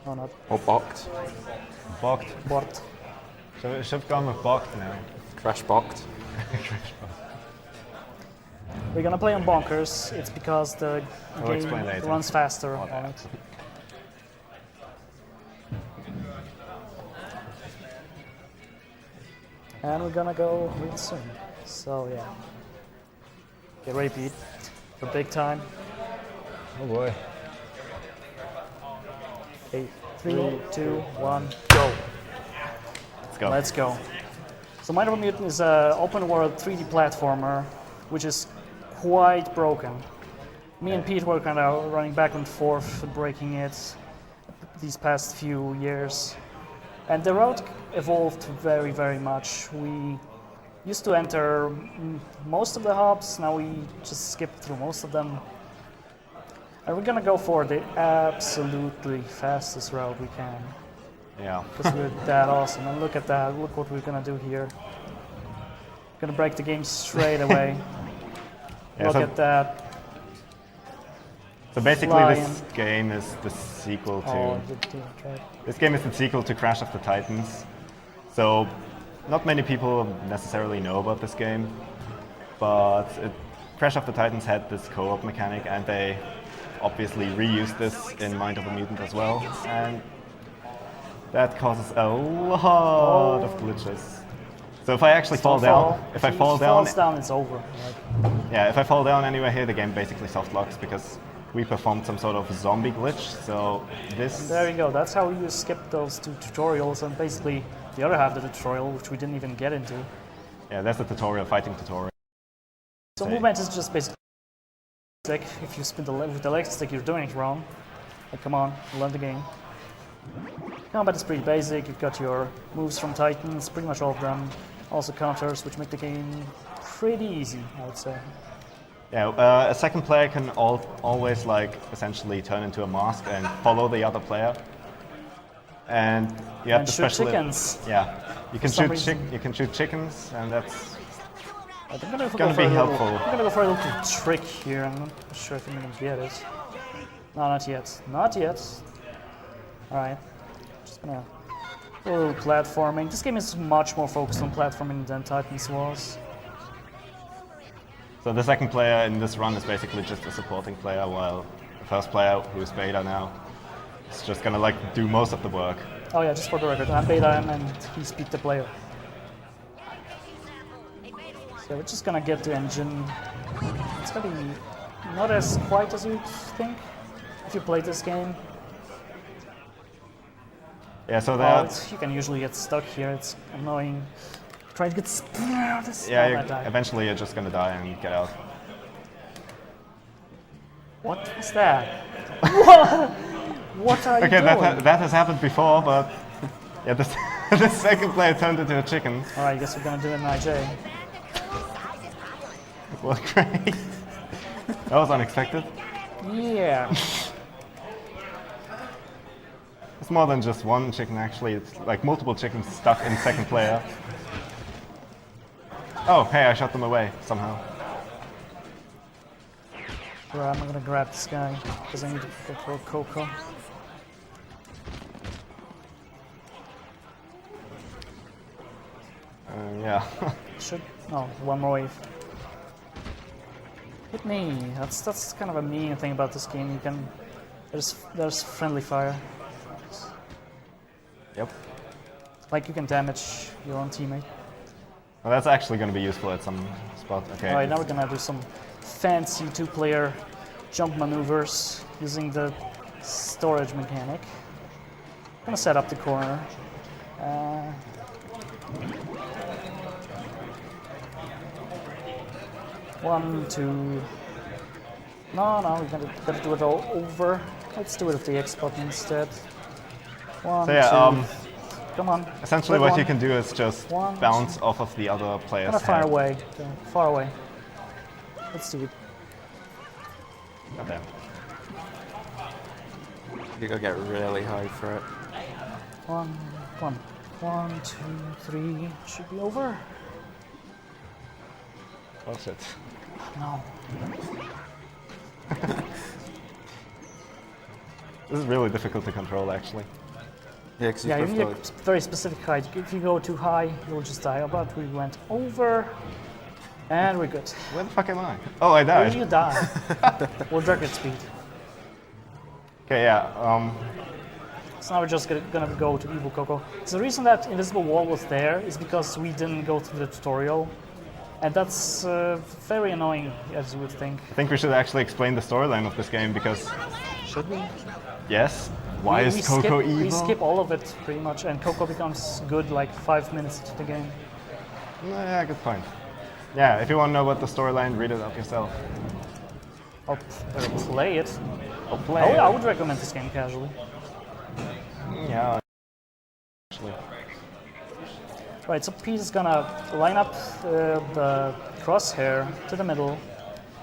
No, not. Or bocked. Bocked. Bort. Should have gone with bocked now. Crash bocked. We're gonna play on Bonkers. It's because the game runs faster on it. And we're gonna go real soon. So yeah. Get ready, Pete, for big time. Oh boy. Okay, 3, 2, 1, go. Let's go. Let's go. So Mutant is an open world 3D platformer, which is quite broken. Me and Pete were kind of running back and forth, breaking it these past few years. And the route evolved very, very much. We used to enter most of the hubs, now we just skip through most of them. And we're gonna go for the absolutely fastest route we can. Yeah. Because we're that awesome. And look at that, look what we're gonna do here. Gonna break the game straight away. Look at that. So basically this game is the sequel to... This game is the sequel to Crash of the Titans. So not many people necessarily know about this game, but Crash of the Titans had this co-op mechanic, and they obviously reused this in Mind of a Mutant as well, and that causes a lot of glitches. So if I actually fall down, if I fall down, it's over. Yeah, if I fall down anywhere here, the game basically soft locks because we performed some sort of zombie glitch. So this. And there you go. That's how you skip those 2 tutorials, and basically the other half of the tutorial, which we didn't even get into. Yeah, that's the tutorial, fighting tutorial. So movement is just basically stick. If you spin with the left stick, you're doing it wrong. Like, come on, learn the game. Combat is pretty basic. You've got your moves from Titans, pretty much all of them. Also counters, which make the game pretty easy, I would say. Yeah, a second player can always like essentially turn into a mask and follow the other player. And you have to shoot chickens. Yeah, you can shoot chickens, and that's gonna be helpful. I'm gonna go for a little trick here. I'm not sure if I'm gonna get it. No, not yet. Not yet. All right, just gonna do a little platforming. This game is much more focused on platforming than Titans was. So the second player in this run is basically just a supporting player, while the first player, who is Beta now, is just gonna like do most of the work. Oh yeah, just for the record, I'm BetaM and he's Pete the player. So we're just gonna get the engine. It's gonna be not as quite as you'd think if you play this game. Yeah, so you can usually get stuck here. It's annoying. Try to get eventually you're just gonna die and get out. What was that? What are you doing? Okay, that has happened before, but yeah, the second player turned into a chicken. All right, I guess we're gonna do an IJ. Well, great. That was unexpected. Yeah. It's more than just one chicken, actually. It's like multiple chickens stuck in second player. Oh, hey, I shot them away somehow. Right, I'm gonna grab this guy because I need to go for Coco. Yeah. No, one more wave. Hit me. That's kind of a mean thing about this game. You can there's friendly fire. Yep. Like you can damage your own teammate. Well, that's actually going to be useful at some spot. Okay. All right, now we're gonna do some fancy 2-player jump maneuvers using the storage mechanic. I'm gonna set up the corner. One, two. No, we gotta do it all over. Let's do it with the X button instead. One, so yeah, two. Come on. Essentially, what you can do is just bounce off of the other player's head. Far away. Okay, far away. Let's do it. Okay. You gotta get really high for it. One, two, three. Should be over. Close it. No. This is really difficult to control, actually. Yeah, because Yeah, you need a very specific height. If you go too high, you'll just die. But we went over, and we're good. Where the fuck am I? Oh, I died. You die. World record speed. Okay, yeah. So now we're just gonna go to Evil Coco. So the reason that invisible wall was there is because we didn't go through the tutorial. And that's very annoying, as you would think. I think we should actually explain the storyline of this game because... Should we? Yes. Why is Coco evil? We skip all of it, pretty much, and Coco becomes good like 5 minutes into the game. Yeah, good point. Yeah, if you want to know about the storyline, read it up yourself. Or play it. Or play it. I would recommend this game casually. Yeah, actually. Right, so Pete is gonna line up the crosshair to the middle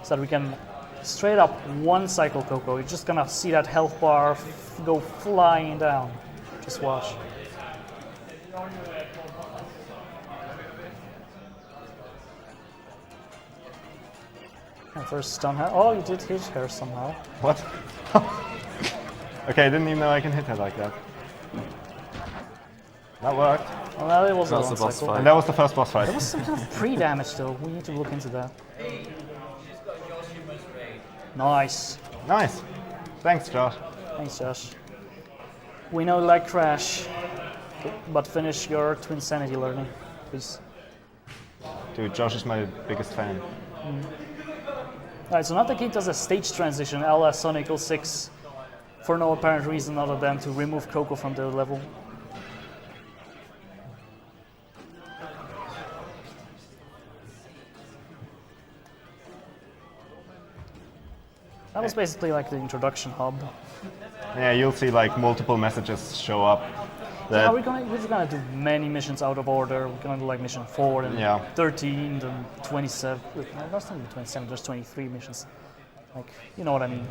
so that we can straight up one cycle Coco. You're just gonna see that health bar go flying down. Just watch. And first stun her. Oh, you did hit her somehow. What? Okay, I didn't even know I can hit her like that. That worked. Well, that was That was a the boss cycle. fight. And that was the first boss fight. There was some kind of pre-damage though. We need to look into that. Nice. Nice. Thanks, Josh. Thanks, Josh. We know you like Crash, but finish your Twinsanity learning, please. Dude, Josh is my biggest fan. Alright, so now the kid does a stage transition a la Sonic 06 for no apparent reason other than to remove Coco from the level. That was basically like the introduction hub. Yeah, you'll see like multiple messages show up. That, Yeah, we're gonna do many missions out of order. We're gonna do like mission 4, then Yeah. 13, then 27. No, that's not even 27, there's 23 missions. Like, you know what I mean.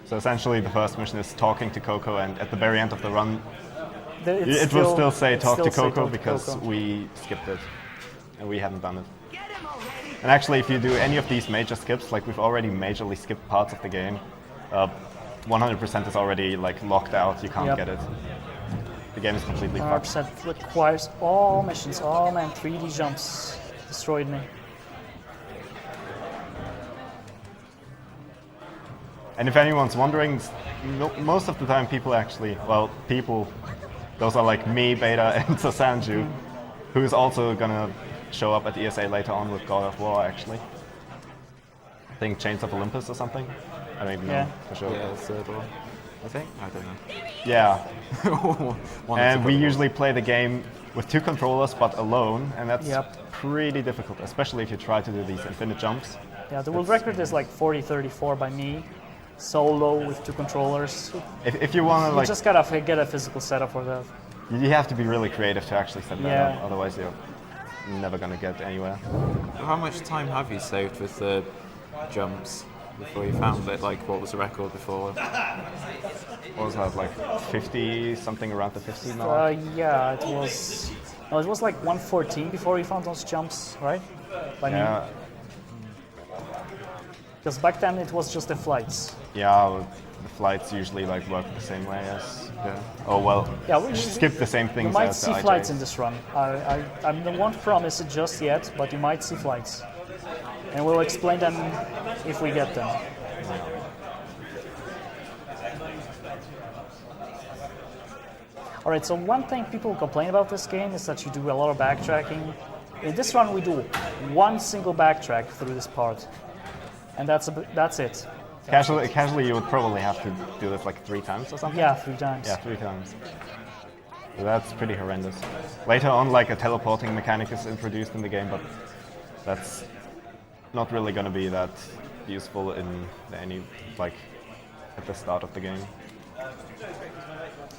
so essentially the first mission is talking to Coco, and at the very end of the run, It's it will still say it's talk to still say Coco talk to because Coco. we skipped it. And we haven't done it. And actually, if you do any of these major skips, like we've already majorly skipped parts of the game, 100% is already like locked out. You can't Yep. get it. The game is completely fucked. 100% requires all missions. Oh man, 3D jumps destroyed me. And if anyone's wondering, most of the time people actually, well, people, those are like me, Beta, and Sasanju, who is also gonna show up at ESA later on with God of War, actually. I think Chains of Olympus or something. I don't even Yeah. know for sure. Yeah, the third one. I think? I don't know. Yeah. One And or we two usually play the game with 2 controllers, but alone, and that's Yep. pretty difficult, especially if you try to do these infinite jumps. Yeah, the world record is like 40-34 by me, solo with 2 controllers. If you want to, You like, just gotta get a physical setup for that. you have to be really creative to actually set that Yeah. up, otherwise you're never gonna get anywhere. How much time have you saved with the jumps before you found it? Like, what was the record before? What was that, like 50, something around the 50 mark? Yeah, it was. No, it was like 114 before we found those jumps, right? By me. Yeah, Because back then it was just the flights. yeah, the flights usually like work the same way as, oh well, Yeah, we skip the same You things might as see the flights IJs. in this run. I won't promise it just yet, but you might see flights. And we'll explain them if we get them. Alright, so one thing people complain about this game is that you do a lot of backtracking. In this run we do one single backtrack through this part. And that's it. Casually, you would probably have to do this like 3 times or something? Yeah, 3 times. Yeah, 3 times. So that's pretty horrendous. Later on, like a teleporting mechanic is introduced in the game, but that's not really going to be that useful in any, like, at the start of the game.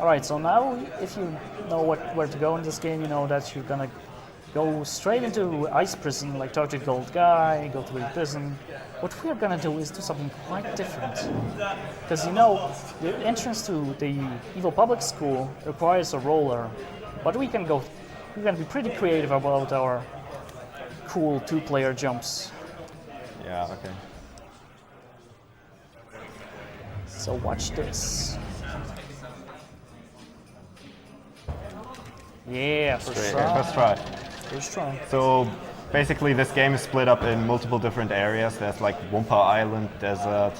Alright, so now if you know where to go in this game, you know that you're gonna go straight into Ice Prison, like talk to Gold Guy, go through the prison. What we're gonna do is do something quite different. Because you know, the entrance to the Evil Public School requires a roller, but we can be pretty creative about our cool 2-player jumps. Yeah, okay. So watch this. Yeah, first try. First try. First try. So basically this game is split up in multiple different areas. There's like Wumpa Island, Desert,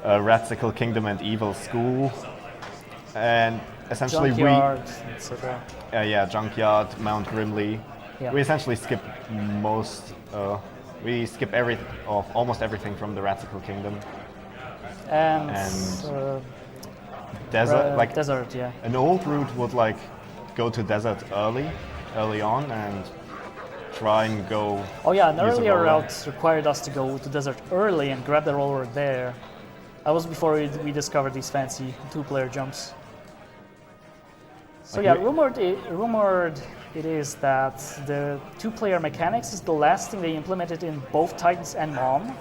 Ratsicle Kingdom and Evil School. And essentially Junkyard, etc. yeah, Junkyard, Mount Grimly. Yeah. We essentially skip almost everything from the Ratsicle Kingdom. And Desert, desert, yeah. An old route would like go to desert early on and try and go. Oh yeah, an use a earlier roller. route required us to go to desert early and grab the roller there. That was before we discovered these fancy two-player jumps. So Like yeah, rumored it is that the two-player mechanics is the last thing they implemented in both Titans and Mom.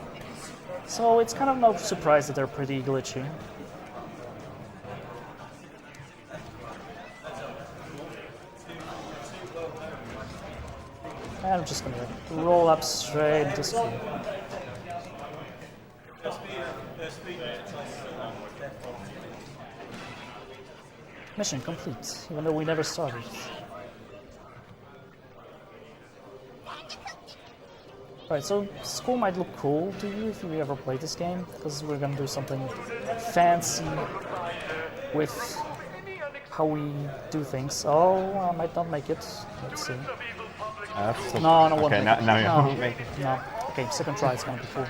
So it's kind of no surprise that they're pretty glitchy. And I'm just gonna roll up straight into school. Mission complete, even though we never started. Alright, so school might look cool to you if you ever played this game, because we're gonna do something fancy with how we do things. Oh, I might not make it. Let's see. No, won't okay, make it. now you No. won't make it. No. Okay, second try is gonna be full.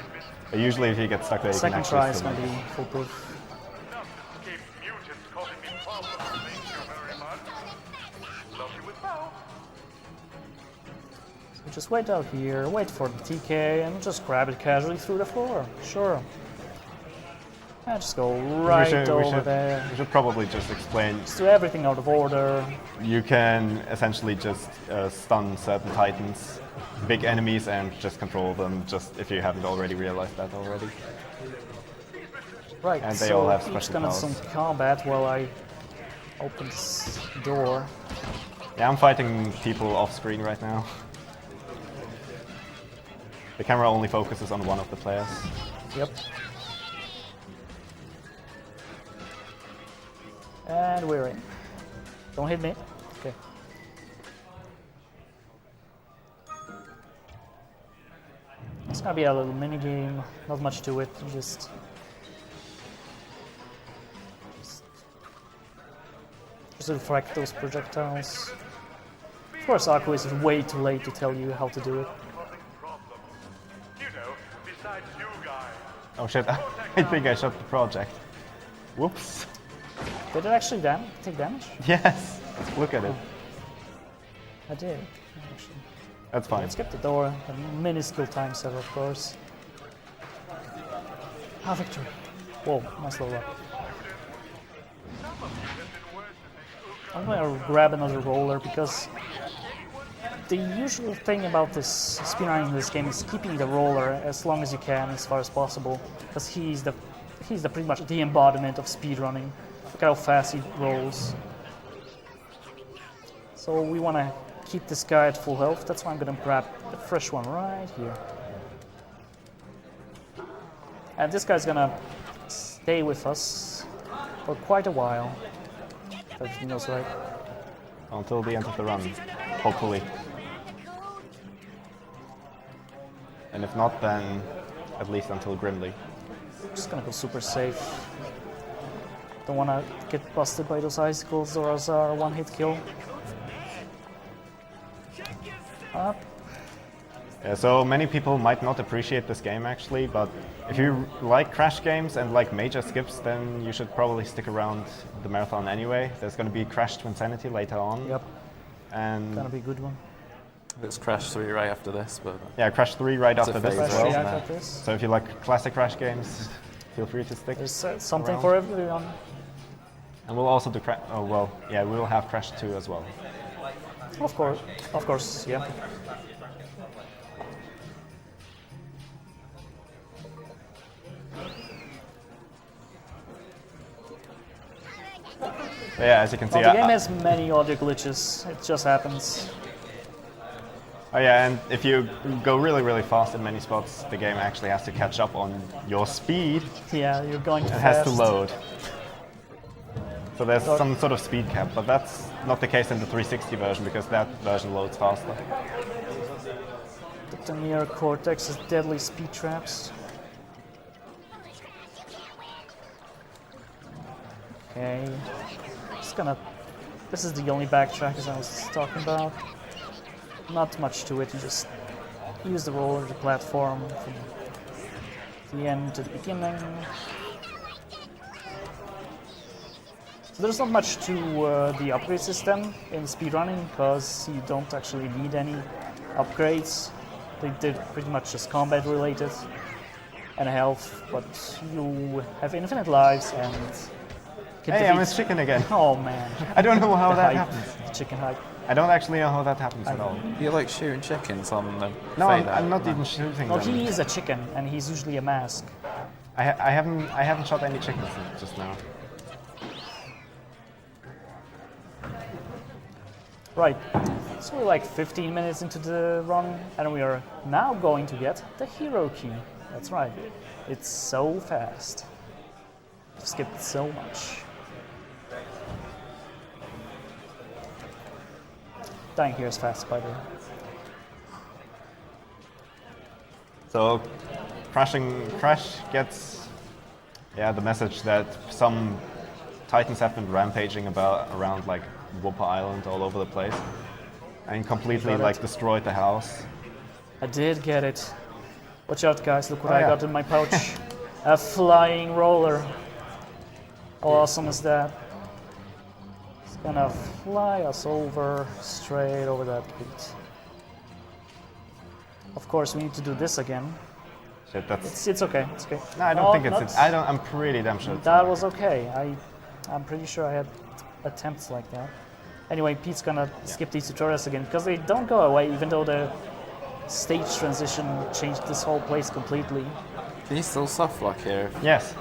Usually if you get stuck there, you Second can try actually is still gonna make be foolproof. So just wait out here, wait for the TK, and just grab it casually through the floor. Sure. And just go right over there. We should probably just explain. Just do everything out of order. You can essentially just stun certain titans, big enemies, and just control them, just if you haven't already realized that already. Right, And they so all have each special gonna do powers. some combat while I open this door. Yeah, I'm fighting people off screen right now. The camera only focuses on one of the players. Yep. And we're in. Don't hit me. Okay. It's gonna be a little mini game. Not much to it. Just refract those projectiles. Of course, Aku is way too late to tell you how to do it. Oh shit! I think I shot the project. Whoops. Did it actually take damage? Yes. Look at it. I did. Actually. That's fine. Let's get the door. A minuscule time set, of course. Ah, victory. Whoa, nice level up. I'm gonna grab another roller because the usual thing about this speedrunning in this game is keeping the roller as long as you can, as far as possible, because he's pretty much the embodiment of speedrunning. Look at how fast he rolls. So we want to keep this guy at full health. That's why I'm going to grab the fresh one right here. And this guy's going to stay with us for quite a while. If everything goes right. Until the end of the run, hopefully. And if not, then at least until Grimly. Just going to go super safe. Don't want to get busted by those icicles or as a one-hit kill. Yeah, so many people might not appreciate this game actually, but if you like crash games and like major skips, then you should probably stick around the marathon anyway. There's going to be Crash to Insanity later on. Yep. And Gonna be a good one. It's Crash 3 right after this, but yeah, Crash 3 right It's after a this phase, as Crash well. isn't React it? like this. So if you like classic Crash games, feel free to stick. There's something around. for everyone. And we'll also do Crash. Oh well, yeah, we will have Crash 2 as well. Of course, yeah. But yeah, as you can see, Well, the game has many audio glitches. It just happens. Oh yeah, and if you go really, really fast in many spots, the game actually has to catch up on your speed. Yeah, you're going too It fast. has to load. So there's some sort of speed cap, but that's not the case in the 360 version because that version loads faster. The near Cortex is deadly speed traps. Okay, this is the only backtrack as I was talking about. Not much to it, you just use the roller, the platform from the end to the beginning. So there's not much to the upgrade system in speedrunning because you don't actually need any upgrades. They did pretty much just combat related and health, but you have infinite lives and can Hey, I'm a defeat- chicken again. Oh man. I don't know how The that hype, happens. the chicken hype. I don't actually know how that happens at all. You like shooting chickens on the No, fade I'm out, not man. even shooting Well, them. he is a chicken and he's usually a mask. I haven't shot any chickens just now. Right, so we're like 15 minutes into the run and we are now going to get the hero key. That's right, it's so fast. I've skipped so much. Dying here is fast, by the way. So Crash gets the message that some Titans have been rampaging around like Whopper Island all over the place and completely Got it. like destroyed the house. I did get it. Watch out guys, look what Oh, I yeah. got in my pouch. A flying roller. How awesome is that? It's gonna fly us over, straight over that beat. Of course we need to do this again. Shit, that's. It's okay, it's okay. No, I don't No, think it's. not- I'm pretty damn sure. That was okay. I'm pretty sure I had attempts like that. Anyway, Pete's gonna skip these tutorials again because they don't go away even though the stage transition changed this whole place completely. Can you still soft lock here? Yes.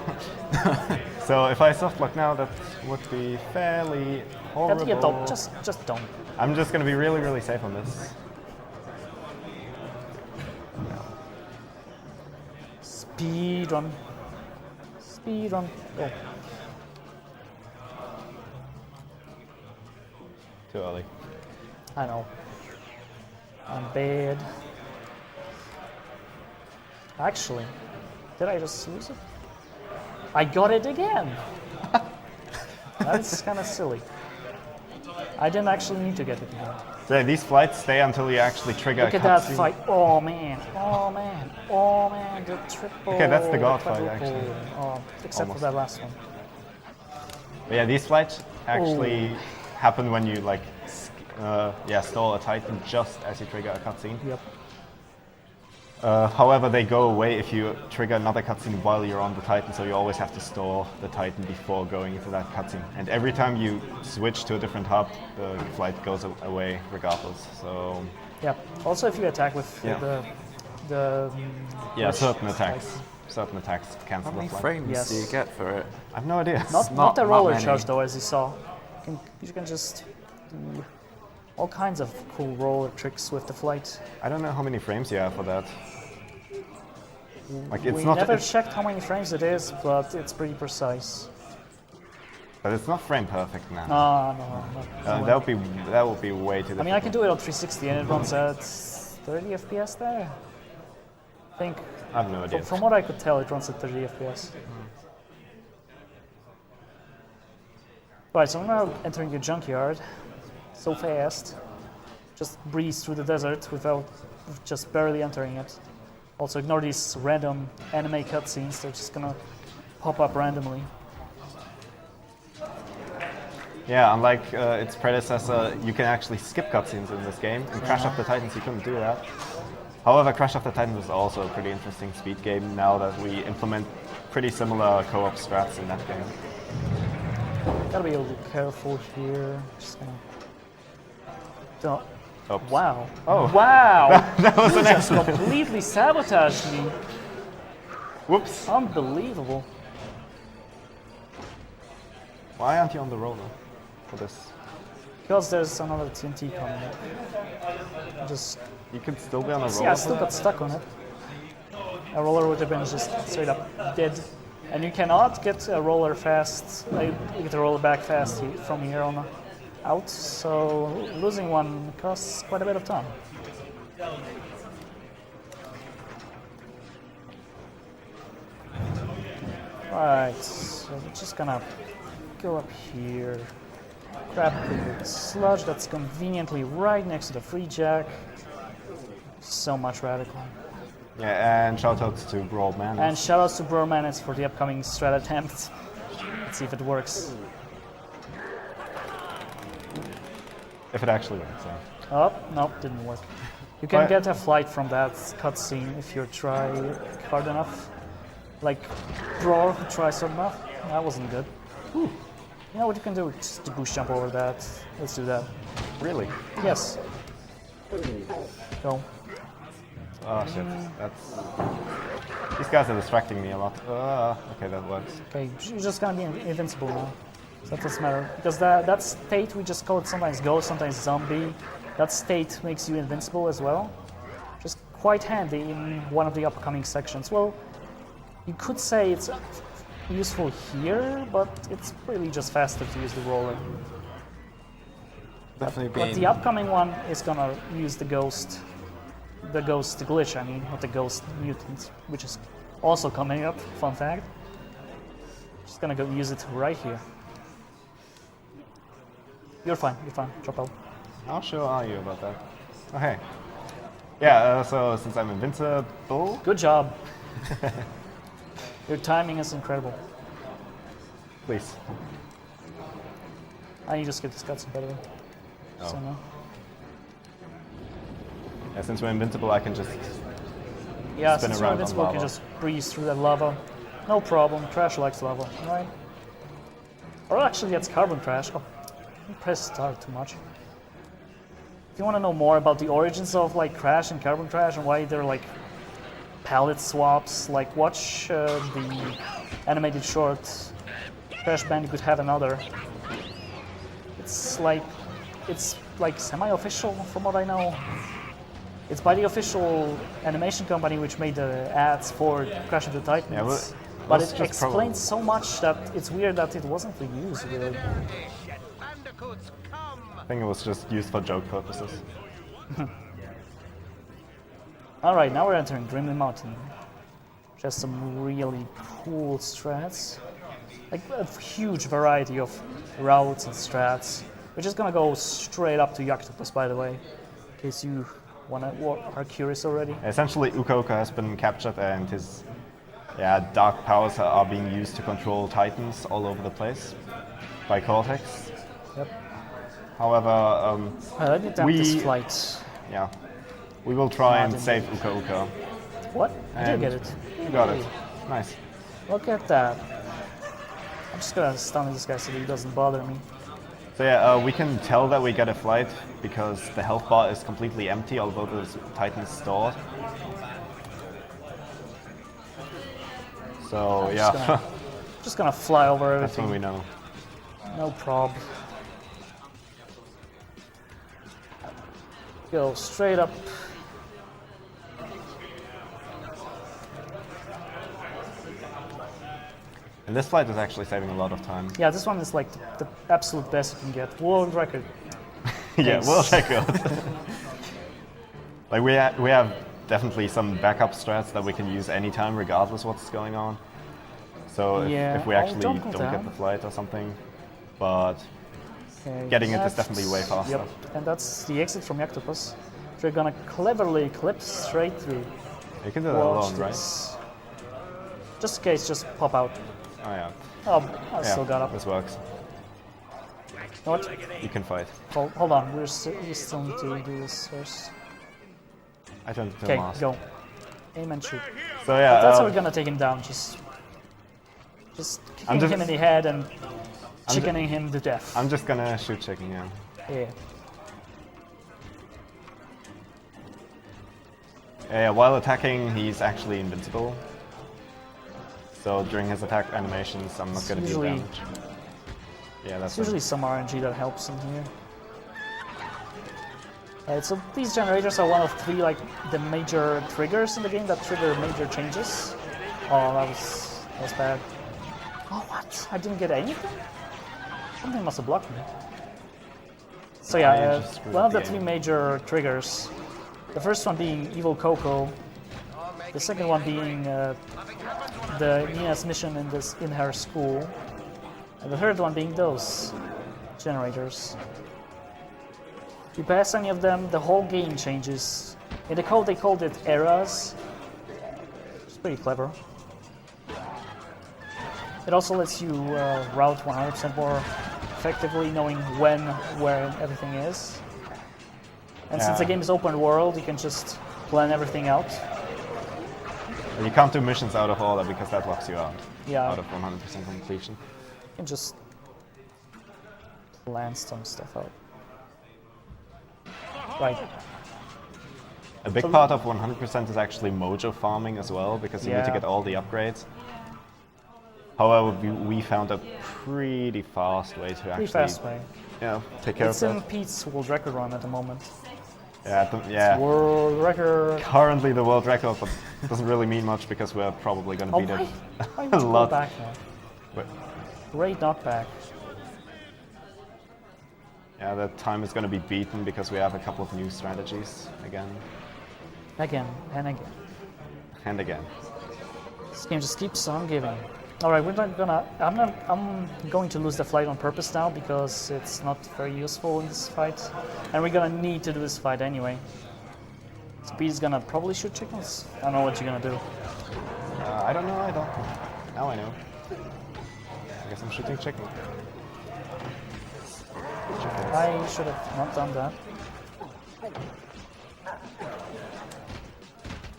So if I softlock now, that would be fairly horrible. Yeah, don't, just don't. I'm just gonna be really, really safe on this. Speed run. Speed run. Go. Too early. I know. I'm bad. Actually, did I just lose it? I got it again! That's kind of silly. I didn't actually need to get it again. So these flights stay until you actually trigger Look a at that cutscene. fight. Oh man. Oh man. Oh man. The triple. Okay, that's the god the fight, quadruple. actually. Oh, except Almost. for that last one. But yeah, these flights actually happen when you like, stall a Titan just as you trigger a cutscene. Yep. However, they go away if you trigger another cutscene while you're on the Titan, so you always have to store the Titan before going into that cutscene. And every time you switch to a different hub, the flight goes away regardless. So Yep. Also, if you attack with the certain rush attacks cancel How many the flight. frames Yes. do you get for it? I have no idea. Not Not the that roller many. charge though, as you saw. You can just do all kinds of cool roller tricks with the flight. I don't know how many frames you have for that. Like it's We not, never checked how many frames it is, but it's pretty precise. but it's not frame perfect now. No. That would be way too difficult. I mean, I can do it on 360 and it runs at 30 FPS there. I think, I have no idea. from what I could tell, it runs at 30 FPS. Right, so I'm now entering the Junkyard. So fast. Just breeze through the desert without just barely entering it. Also ignore these random anime cutscenes, they're just gonna pop up randomly. Yeah, unlike its predecessor, you can actually skip cutscenes in this game. In Crash of the Titans, you couldn't do that. However, Crash of the Titans is also a pretty interesting speed game now that we implement pretty similar co-op strats in that game. Gotta be a little careful here. Just gonna. Don't. Oops. Wow. Oh. Wow! That was You an just excellent. completely sabotaged me. Whoops. Unbelievable. Why aren't you on the roller for this? Because there's another TNT coming up. Just You could still be on a roll. yeah, I still got stuck on it. A roller would have been just straight up dead. And you cannot get a roller fast, like, you get a roller back fast from here on out, so losing one costs quite a bit of time. Alright, so we're just gonna go up here, grab the sludge that's conveniently right next to the free jack. So much radical. Yeah, and shoutouts to Brawl Man. And shoutouts to Bromance for the upcoming strat attempt. Let's see if it works. If it actually works, yeah. Oh, nope, didn't work. You can But- get a flight from that cutscene if you try hard enough. Like Brawl, who tries hard enough. That wasn't good. You know what you can do? Just to boost jump over that. Let's do that. Really? Yes. Go. Oh shit, that's... These guys are distracting me a lot. Okay, that works. Okay, you're just gonna be invincible now. So that doesn't matter. Because that state, we just call it sometimes ghost, sometimes zombie. That state makes you invincible as well. Just quite handy in one of the upcoming sections. Well, you could say it's useful here, but it's really just faster to use the roller. Definitely But the upcoming one is gonna use the ghost glitch, I mean, not the ghost mutant, which is also coming up, fun fact. Just gonna go use it right here. You're fine, drop out. How sure are you about that? Okay. Yeah, so since I'm invincible... Good job. Your timing is incredible. Please. I need to skip this cutscene, by the way. Oh. So no. Yeah, since we're invincible, I can just... Yeah, Spin since you're around on invincible, you can lava. just breeze through that lava. No problem, Crash likes lava, right? Or actually, that's Carbon Crash. Oh, you press start too much. If you want to know more about the origins of like Crash and Carbon Crash and why they're like palette swaps, like watch the animated short Crash Bandicoot Have Another. It's like semi-official from what I know. It's by the official animation company which made the ads for Crash of the Titans. Yeah, well, but that's it just explains so much that it's weird that it wasn't reused really. I think it was just used for joke purposes. Alright, now we're entering Grimly Mountain. Just some really cool strats. Like a huge variety of routes and strats. We're just gonna go straight up to Yuctopus, by the way, in case you are curious already. Essentially, Uka Uka has been captured and his dark powers are being used to control Titans all over the place by Cortex. Yep. However, Let me tap this flight. yeah, we will try and Not save Uka Uka. What? I did And get it. You got it. Nice. Look at that. I'm just gonna stun this guy so that he doesn't bother me. So yeah, we can tell that we get a flight because the health bar is completely empty, although the Titan's stored. So yeah, Just gonna fly over that's when everything. we know. No prob. Go straight up. And this flight is actually saving a lot of time. Yeah, this one is like the absolute best you can get. World record. Yeah, Thanks. we'll check out. Like we have definitely some backup strats that we can use anytime, regardless what's going on. So Yeah, if we I'll actually jump don't down. get the flight or something, but Okay, getting it is that's- definitely way faster. Yep, and that's the exit from Yuctopus. We're gonna cleverly clip straight through. You can do that Watch alone, right? this. Just in case, just pop out. Oh yeah. Oh, I Yeah, still got up. this works. You know what? You can fight. Hold on, we still need to do this first. I turned to Okay, Mars. go. Aim and shoot. So yeah, That's how we're gonna take him down. Just I'm kicking just- him in the head and chickening him to death. I'm just gonna shoot chicken, yeah. Yeah. Yeah, while attacking, he's actually invincible. So during his attack animations, I'm not gonna deal usually- damage. Yeah, that's It's usually some RNG that helps in here. So these generators are one of three like the major triggers in the game that trigger major changes. Oh, that was bad. Oh, what? I didn't get anything? Something must have blocked me. So yeah, one of the three major triggers. The first one being Evil Coco. The second one being the Nina's mission in her school. And the third one being those generators. If you pass any of them, the whole game changes. In the code they called it eras. It's pretty clever. It also lets you route 100% more effectively, knowing when, where everything is. And since the game is open world, you can just plan everything out. You can't do missions out of order because that locks you out. Yeah. Out of 100% completion. You can just plan some stuff out. Right. A big part of 100% is actually mojo farming as well, because you need to get all the upgrades. However, we found a pretty fast way to actually take care of that. It's in Pete's world record run at the moment. Yeah, World record. Currently the world record, but it doesn't really mean much because we're probably going to beat it Why would you go back now? Wait. Great knockback. Yeah, that time is going to be beaten because we have a couple of new strategies again. Again and again. And again. This game just keeps on giving. Alright, we're not gonna. I'm going to lose the flight on purpose now because it's not very useful in this fight. And we're gonna need to do this fight anyway. Speed's gonna probably shoot chickens. I don't know what you're gonna do. I don't know, I don't. Now I know. I guess I'm shooting chicken. Chickens. I should have not done that.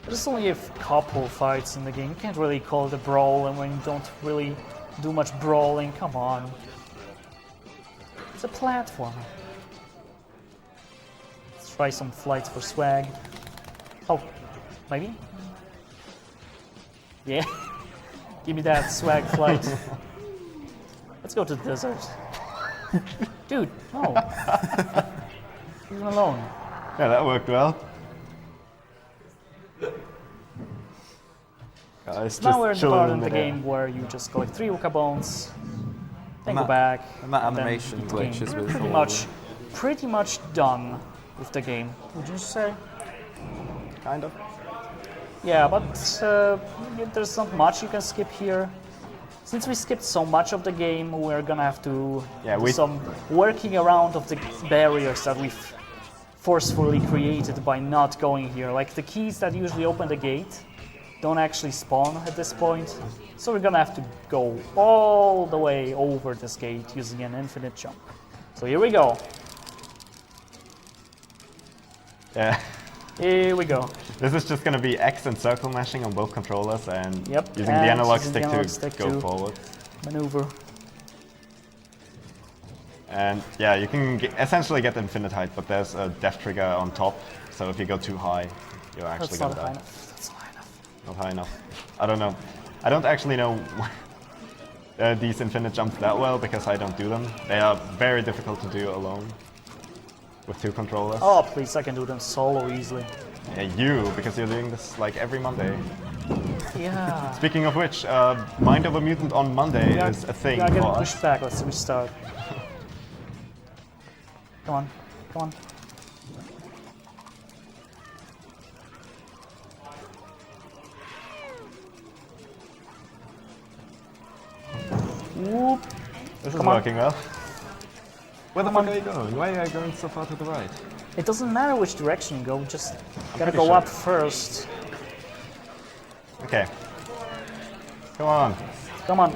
There's only a couple fights in the game. You can't really call it a brawl, and when you don't really do much brawling, come on. It's a platformer. Let's try some flights for swag. Oh, maybe? Yeah. Give me that swag flight. Let's go to the desert. Dude, no. Leave him alone. Yeah, that worked well. Now we're in the part of the game where you just collect 3 Uka bones, then go back. And that animation glitches with pretty much done with the game, would you say? Kind of. Yeah, but there's not much you can skip here. Since we skipped so much of the game, we're gonna have to do some working around of the barriers that we've forcefully created by not going here. Like the keys that usually open the gate don't actually spawn at this point, so we're gonna have to go all the way over this gate using an infinite jump. So here we go. Yeah. Here we go. This is just gonna be X and circle mashing on both controllers and using the and analog stick to go forward. Maneuver. And yeah, you can essentially get infinite height, but there's a death trigger on top, so if you go too high, you're actually gonna die. Not high enough. I don't know. I don't actually know these infinite jumps that well because I don't do them. They are very difficult to do alone with 2 controllers. Oh please, I can do them solo easily. Yeah, you, because you're doing this like every Monday. Yeah. Speaking of which, Mind of a Mutant on Monday is a thing I'm for getting us. pushed back. Let's restart. Come on, come on. Whoop. This is working well. Where the fuck are you going? Why are you going so far to the right? It doesn't matter which direction you go, just gotta go up first. Okay. Come on. Come on.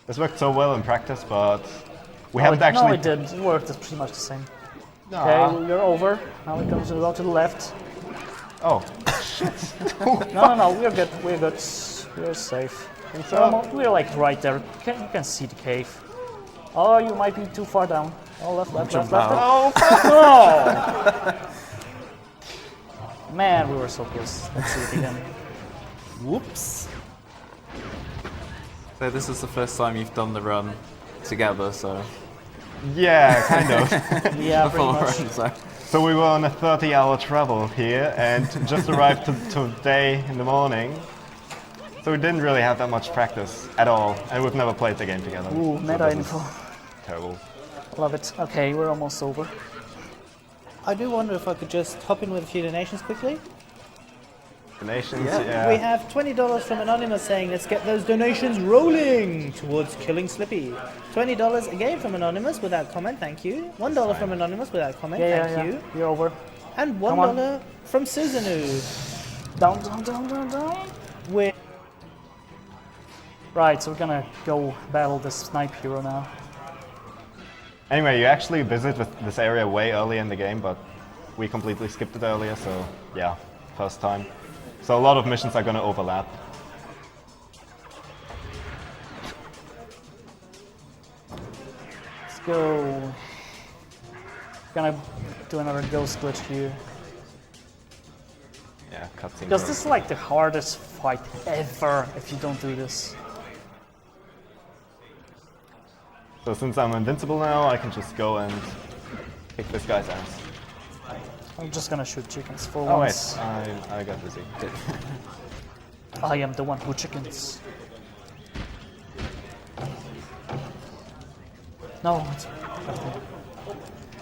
This worked so well in practice, but we haven't actually... No, it didn't. It worked. It's pretty much the same. Nah. Okay, you're over. Now we come to go to the left. Oh, shit. No, we're good. We're good. We're safe. So? We're like right there. You can see the cave. Oh, you might be too far down. Oh, left. Oh, no! Man, we were so close. Let's see it again. Whoops. So this is the first time you've done the run together, so... Yeah, kind of. Yeah, the pretty full much. run, so... So we were on a 30-hour travel here and just arrived today in the morning. So we didn't really have that much practice at all, and we've never played the game together. Ooh, so meta this is info. Terrible. Love it. Okay, we're almost over. I do wonder if I could just hop in with a few donations quickly. Donations, We yeah. have $20 from Anonymous saying, let's get those donations rolling towards killing Slippy. $20 again from Anonymous without comment, thank you. $1 from Anonymous without comment, thank you. You're over. And Come on. $1 from Suzanu. Down, down, down, down, down. With Right, so we're gonna go battle this snipe hero now. Anyway, you actually visit with this area way early in the game, but we completely skipped it earlier, so yeah, first time. So a lot of missions are going to overlap. Let's go. Gonna do another ghost glitch here. Yeah, cutscene. Because this is like the hardest fight ever if you don't do this. So since I'm invincible now, I can just go and kick this guy's ass. I'm just gonna shoot chickens for Oh once. wait, I got busy. I am the one who chickens. No, it's okay.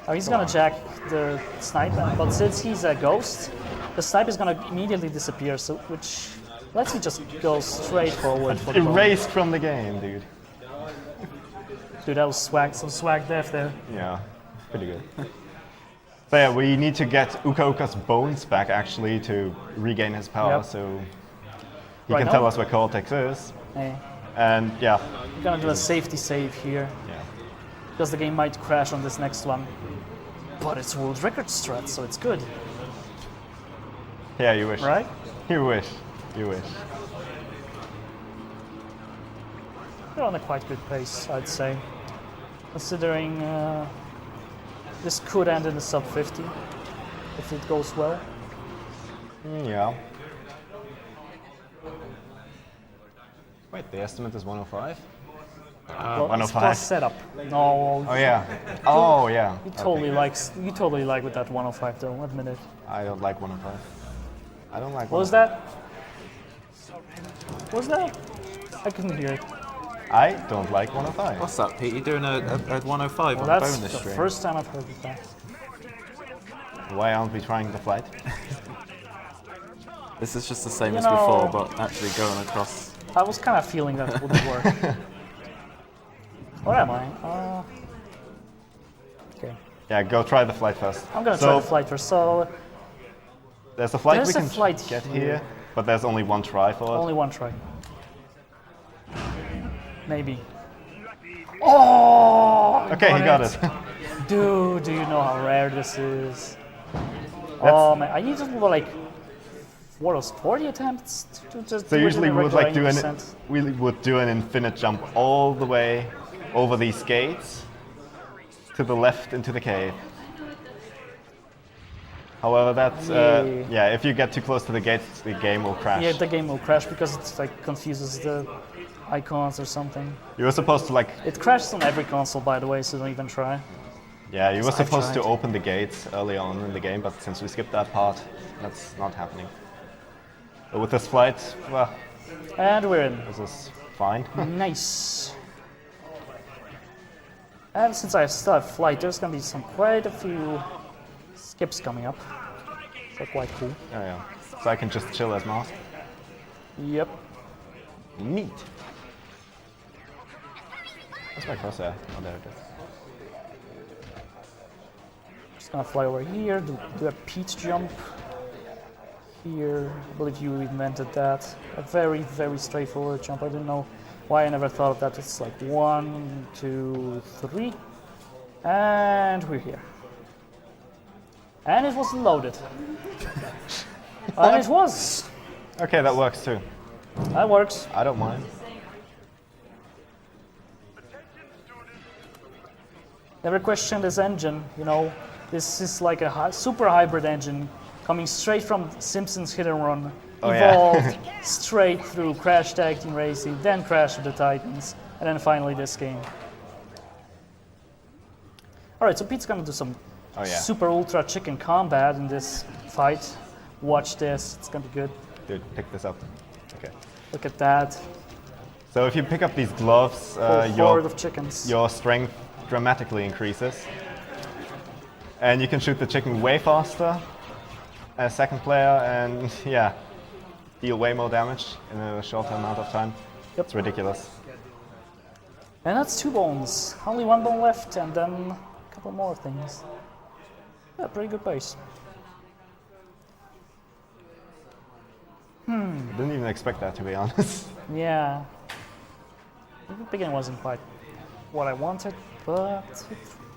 Oh, he's gonna jack the snipe, but since he's a ghost, the snipe is gonna immediately disappear, so which lets me just go straight forward for the bomb. Erased from the game, dude. Dude, that was swag, some swag death there. Yeah, pretty good. So yeah, we need to get Uka Uka's bones back actually to regain his power, Yep. so he Right can now? tell us where Cortex is. Hey, And yeah, we're gonna do a safety save here, yeah. because the game might crash on this next one. But it's world record strat, so it's good, Yeah, you wish. right? You wish. You wish. We're on a quite good pace, I'd say. Considering this could end in the sub 50 if it goes well. Yeah. Wait, the estimate is 105? Well, it's 105. plus setup. No, Oh yeah. Oh yeah. you totally Okay. you totally like with that 105 though. Admit it. I don't like 105. I don't like. What was that? What was that? I couldn't hear it. I don't like 105. What's that, Pete? You're doing a 105 Well, on a that's bonus the stream. first time I've heard of that. Why aren't we trying the flight? This is just the same You as before, know- but actually going across. I was kind of feeling that wouldn't work. Where am I? Okay. Yeah, go try the flight first. I'm gonna try the flight first. So There's a flight There's we a can flight get here. here, but there's only one try for it. only one try. Maybe. Oh! I Okay, he got it. Dude, do you know how rare this is? Oh man, I need to do like 40 attempts to just So do it usually in a we would like regular do descent. we would do an infinite jump all the way over these gates to the left into the cave. However, that's yeah. If you get too close to the gates, the game will crash. Yeah, the game will crash because it like confuses the icons or something. You were supposed to like It crashes on every console, by the way, so don't even try. yeah. You were I've supposed to tried. open the gates early on in the game, but since we skipped that part, that's not happening. But with this flight, well, And we're in. this is fine. Nice. And since I still have flight, there's gonna be quite a few skips coming up. So quite cool. Yeah, yeah. So I can just chill as Mars. Yep. Neat. That's my crosshair. Oh, there it is. Just gonna fly over here, do a Pete jump. Here, I believe you invented that. A very, very straightforward jump. I didn't know why I never thought of that. It's like 1, 2, 3. And we're here. And it wasn't loaded. And it was. Okay, that works too. That works. I don't mind. Never question this engine, you know. This is like a super hybrid engine coming straight from Simpsons Hit and Run. evolved straight through Crash Tag Team Racing, then Crash of the Titans, and then finally this game. Alright, so Pete's gonna do some super ultra chicken combat in this fight. Watch this, it's gonna be good. Dude, pick this up. Okay. Look at that. So if you pick up these gloves, Horde of chickens. your strength dramatically increases. And you can shoot the chicken way faster as second player and yeah, deal way more damage in a shorter amount of time. Yep. It's ridiculous. And that's 2 bones. Only 1 bone left and then a couple more things. Yeah, pretty good base. I didn't even expect that, to be honest. Yeah. The beginning wasn't quite what I wanted, but...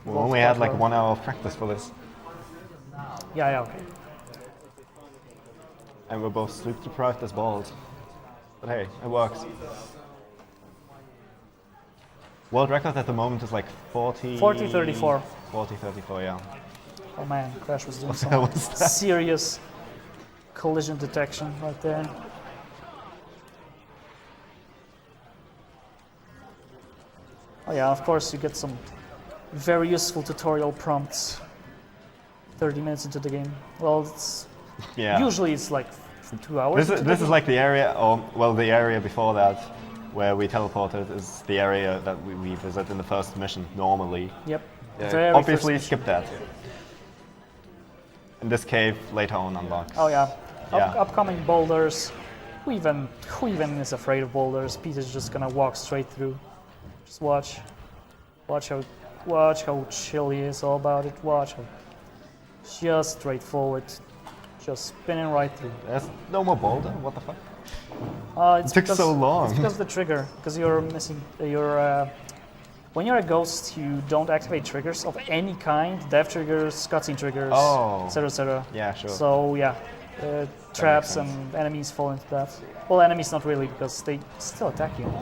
We only had like 1 hour of practice for this. Yeah, okay. And we're both sleep deprived as balls. But hey, it works. World record at the moment is like 40... 40-34. 40-34, yeah. Oh man, Crash was doing What the hell some was that? serious collision detection right there. Oh yeah, of course you get some very useful tutorial prompts 30 minutes into the game. Well, it's usually it's like 2 hours. This is like the area, or well, the area before that, where we teleported is the area that we visit in the first mission normally. Yep. Obviously skip that. And this cave later on unlocks. Oh yeah. Yeah. Upcoming boulders. Who even is afraid of boulders? Peter's just gonna walk straight through. Just watch. Watch how chill he is all about it. Watch how just straightforward. Just spinning right through. There's no more boulder? What the fuck? It took so long. It's because of the trigger. Because you're missing when you're a ghost, you don't activate triggers of any kind. Death triggers, cutscene triggers, etc., etc. Yeah, sure. So yeah, traps and enemies fall into that. Well, enemies not really because they still attack you.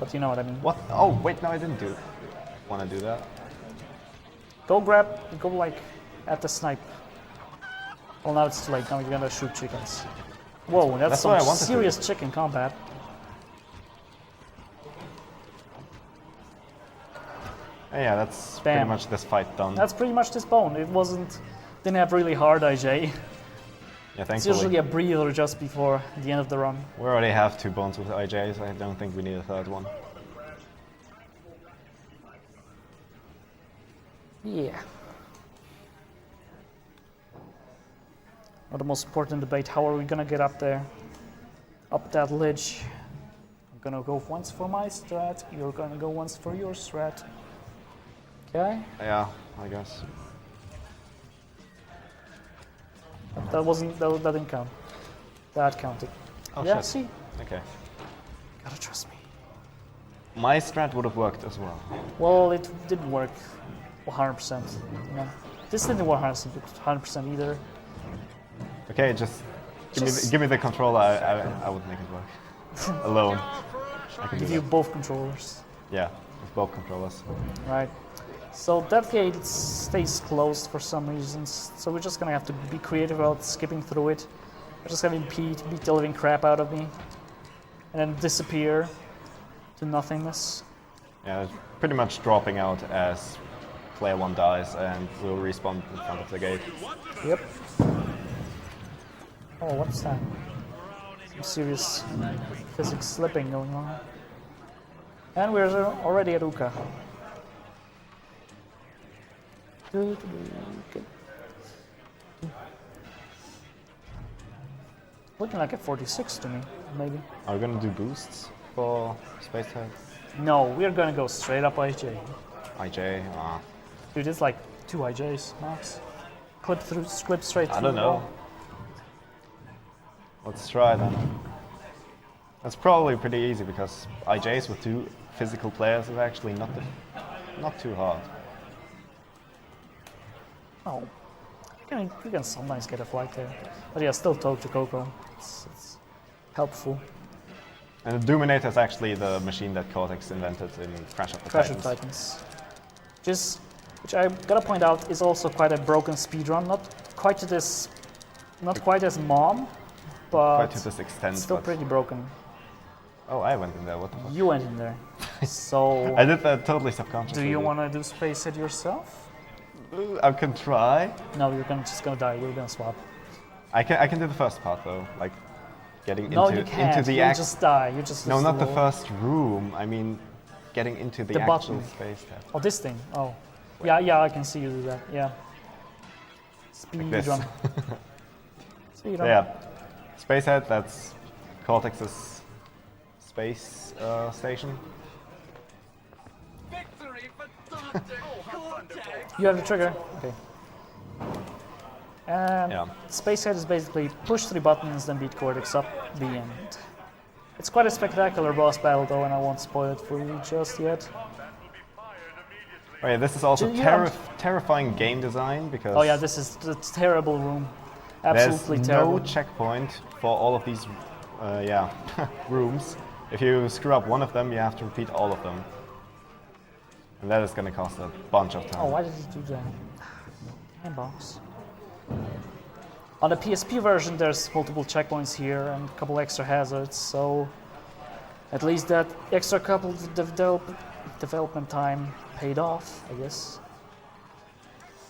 But you know what I mean. What? Oh, wait, no, I didn't want to do that. Go like at the snipe. Well, now it's too late. Now you're gonna shoot chickens. Whoa, that's what I some wanted to serious do. chicken combat. Yeah, that's Bam. pretty much this fight done. That's pretty much this bone. It didn't have really hard IJ. Yeah, It's thankfully. usually a breather just before the end of the run. We already have 2 bones with IJs. I don't think we need a 3rd one. Yeah. Well, the most important debate, how are we gonna get up there? Up that ledge. I'm gonna go once for my strat, you're gonna go once for your strat. Okay? Yeah, I guess. That didn't count. That counted. Oh, yeah, shit. see? Okay. Gotta trust me. My strat would have worked as well. Well, it didn't work 100%. You know? This didn't work 100% either. Okay, just give me the controller. I would make it work. Alone. I can Give do you that. both controllers. Yeah, with both controllers. Right. So that gate stays closed for some reasons. So we're just gonna have to be creative about skipping through it. We're just gonna beat the living crap out of me. And then disappear to nothingness. Yeah, it's pretty much dropping out as player 1 dies and will respawn in front of the gate. Yep. Oh, what's that? Some serious physics slipping going on. And we're already at Uka. Looking like a 46 to me, maybe. Are we gonna do boosts for Space Tag? No, we're gonna go straight up IJ. IJ? Dude, it's like 2 IJs max. Clip straight through. I don't know. Let's try then. That's probably pretty easy because IJs with 2 physical players is actually not too hard. Oh, you can sometimes get a flight there. But yeah, still talk to Coco. It's helpful. And the Doominator is actually the machine that Cortex invented in Crash of the Titans. Titans. Which I gotta point out is also quite a broken speedrun. Not quite as Mom, quite to but this extent. it's still but- pretty broken. Oh, I went in there. What the fuck? You went in there. So, I did that totally subconsciously. do you want to do space head yourself? I can try. No, you're just gonna die. We're gonna swap. I can do the first part though, like getting No, into you can't. the You'll just die. You just No, lose not the roll. first room. I mean, getting into the, The actual button. space tab. Oh, this thing. Oh, yeah. I can see you do that. Yeah. this. Speedrun. Speedrun. Yeah, space head. That's Cortex's space station. You have the trigger. Okay. And Yeah. space head is basically push 3 buttons, then beat Cortex up the end. It's quite a spectacular boss battle though, and I won't spoil it for you just yet. Oh yeah, this is also You don't- terrifying game design because Oh yeah, this is a terrible room. Absolutely there's terrible. no checkpoint for all of these rooms. If you screw up one of them, you have to repeat all of them. And that is going to cost a bunch of time. Oh, why did he do that? Handbox. On the PSP version, there's multiple checkpoints here and a couple extra hazards, so at least that extra couple development time paid off, I guess.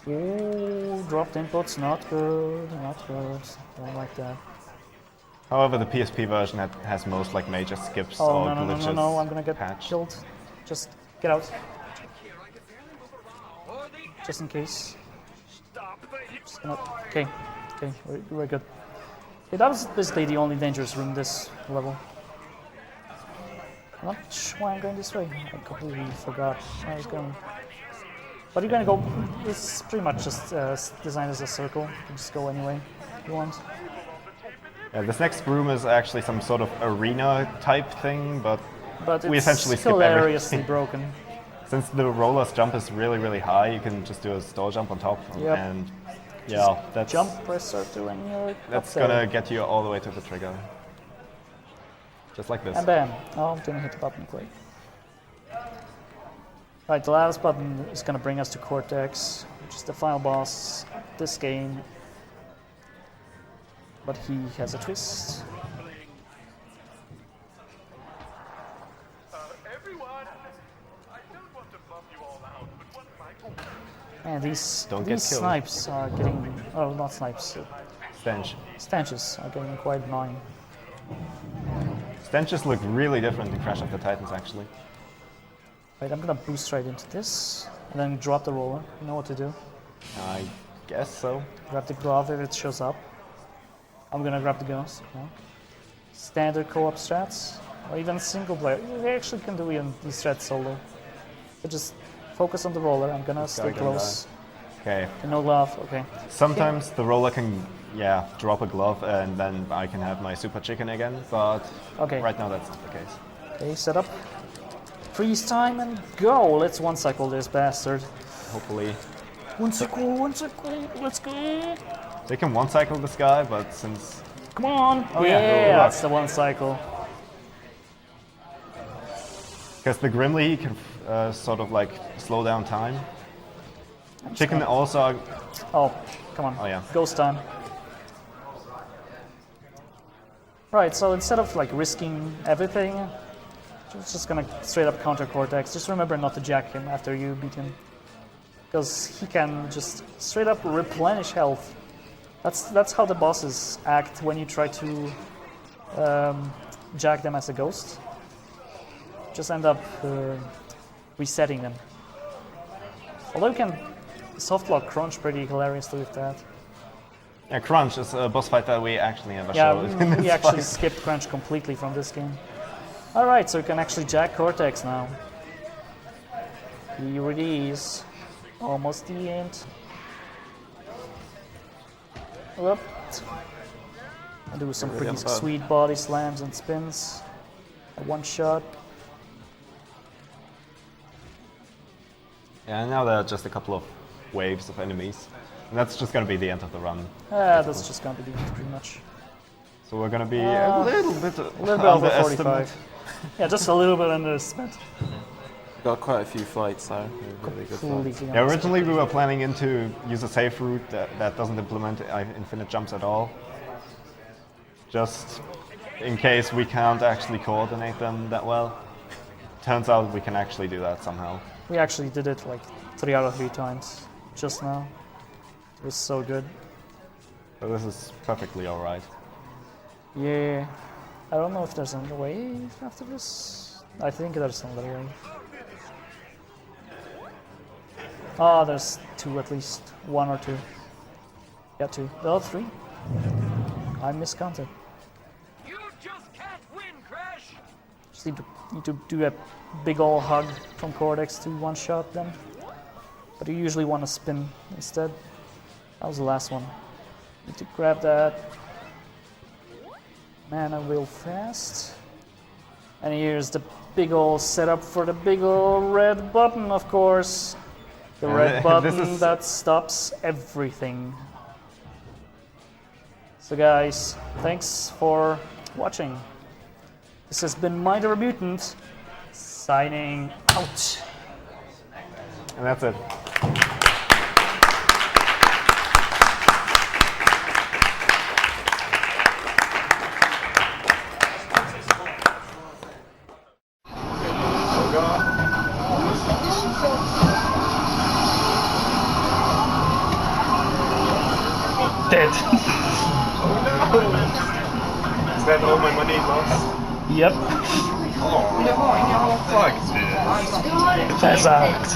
Ooh, dropped inputs, not good, not good. Don't like that. However, the PSP version has most like major skips Oh, or no, glitches. no, I'm gonna get patched. killed. Just get out. Just in case. Just gonna, okay, we're good. Okay, that was basically the only dangerous room this level. I'm not sure why I'm going this way. I completely forgot where I was going. But you're gonna go, it's pretty much just designed as a circle. You can just go anyway you want. Yeah, this next room is actually some sort of arena type thing, but But we it's essentially skip hilariously everything. broken. Since the roller's jump is really, really high, you can just do a store jump on top. Yep. And yeah, that's Jump, press circle, and you're that's up there. gonna get you all the way to the trigger. Just like this. And bam. Oh, didn't hit the button quick. Right, the last button is going to bring us to Cortex, which is the final boss of this game. But he has a twist. And these Don't get killed. snipes are getting, oh, not snipes, Stench. stanches are getting quite annoying. Stenches look really different in Crash of the Titans, actually. Right, I'm gonna boost right into this, and then drop the roller. You know what to do. I guess so. Grab the glove if it shows up. I'm gonna grab the ghost. Yeah. Standard co-op strats, or even single player. You actually can do even these strats solo. So just focus on the roller. I'm gonna stay guy can close. Okay. Okay, no glove. Okay. Sometimes the roller can, drop a glove and then I can have my super chicken again, but Okay. right now that's not the case. Okay, set up. Freeze time and go. Let's one cycle this bastard. Hopefully. One cycle. Let's go. They can one cycle this guy, but since Come on. Oh, yeah, yeah. that's the one cycle. because the Grimly can sort of like slow down time. Chicken also. Oh, come on. Oh yeah. Ghost time. Right, so instead of like risking everything, just gonna straight up counter Cortex. Just remember not to jack him after you beat him, because he can just straight up replenish health. That's how the bosses act when you try to jack them as a ghost. Just end up resetting them. Although you can softlock Crunch pretty hilariously with that. Yeah, Crunch is a boss fight that we actually never Yeah, showed in we this actually fight. skipped Crunch completely from this game. Alright, so you can actually jack Cortex now. Here it is. Almost the end. Whoop. I do some pretty sweet body slams and spins. A one shot. Yeah, and now there are just a couple of waves of enemies. And that's just going to be the end of the run. That's just gonna be the end pretty much. So we're going to be a little bit over underestimate. 45. Yeah, just a little bit underspent. Got quite a few flights though. Really good flights. Completely Yeah, originally we were planning to use a safe route that doesn't implement infinite jumps at all. just in case we can't actually coordinate them that well. Turns out we can actually do that somehow. We actually did it like 3 out of 3 times just now. It was so good. So this is perfectly alright. Yeah. I don't know if there's another way after this. I think there's another way. Oh, there's 2 at least. 1 or 2. Yeah, 2. Oh, 3. I miscounted. You just can't win, Crash! Just need to do a big ol' hug from Cortex to one-shot them. But you usually want to spin instead. That was the last one. Need to grab that. Mana real fast. And here's the big ol' setup for the big ol' red button, of course. The red button that stops everything. So guys, thanks for watching. This has been Minor Mutant, signing out. And that's it. Dead. Is that all my money lost? Yep. Oh, fuck this. That's out.